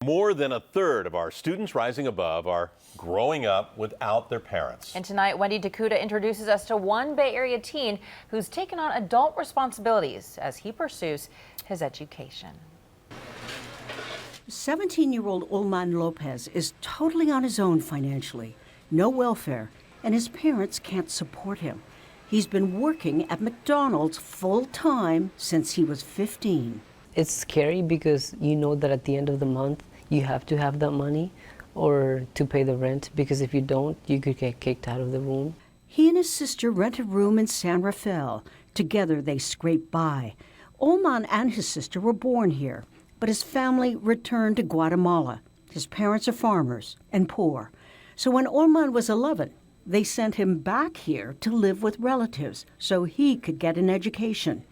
More than a third of our students rising above are growing up without their parents. And tonight, Wendy Tokuda introduces us to one Bay Area teen who's taken on adult responsibilities as he pursues his education. 17-year-old Olman Lopez is totally on his own financially, no welfare, and his parents can't support him. He's been working at McDonald's full-time since he was 15. It's scary because you know that at the end of the month you have to have that money or to pay the rent, because if you don't, you could get kicked out of the room. He and his sister rent a room in San Rafael. Together they scrape by. Olman and his sister were born here, but his family returned to Guatemala. His parents are farmers and poor. So when Olman was 11, they sent him back here to live with relatives so he could get an education.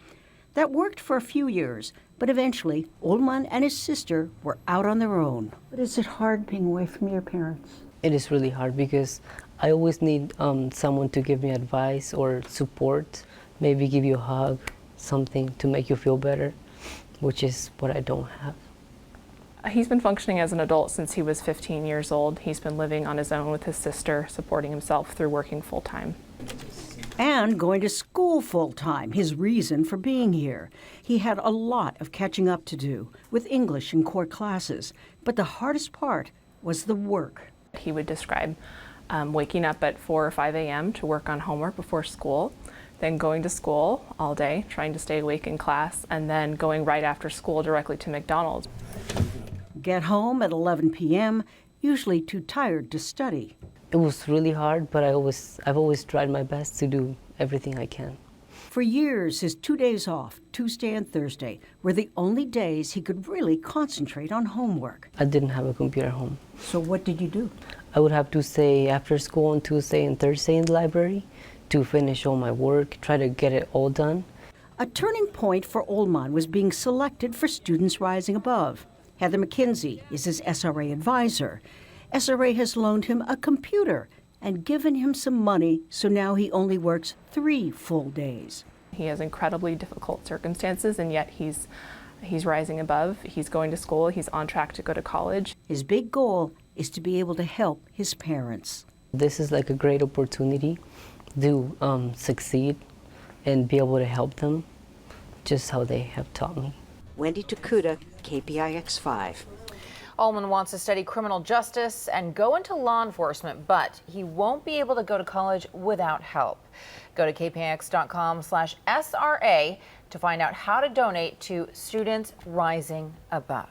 That worked for a few years, but eventually Olman and his sister were out on their own. But is it hard being away from your parents? It is really hard because I always need someone to give me advice or support, maybe give you a hug, something to make you feel better, which is what I don't have. He's been functioning as an adult since he was 15 years old. He's been living on his own with his sister, supporting himself through working full-time. And going to school full-time, his reason for being here. He had a lot of catching up to do with English and core classes, but the hardest part was the work. He would describe waking up at 4 or 5 a.m. to work on homework before school, then going to school all day, trying to stay awake in class, and then going right after school directly to McDonald's. Get home at 11 p.m., usually too tired to study. It was really hard, but I've always tried my best to do everything I can. For years, his 2 days off, Tuesday and Thursday, were the only days he could really concentrate on homework. I didn't have a computer at home. So what did you do? I would have to stay after school on Tuesday and Thursday in the library to finish all my work, try to get it all done. A turning point for Olman was being selected for Students Rising Above. Heather McKinsey is his SRA advisor. SRA has loaned him a computer and given him some money, so now he only works 3 full days. He has incredibly difficult circumstances, and yet he's rising above. He's going to school. He's on track to go to college. His big goal is to be able to help his parents. This is like a great opportunity to succeed and be able to help them just how they have taught me. Wendy Tokuda, KPIX 5. Olman wants to study criminal justice and go into law enforcement, but he won't be able to go to college without help. Go to kpix.com/SRA to find out how to donate to Students Rising Above.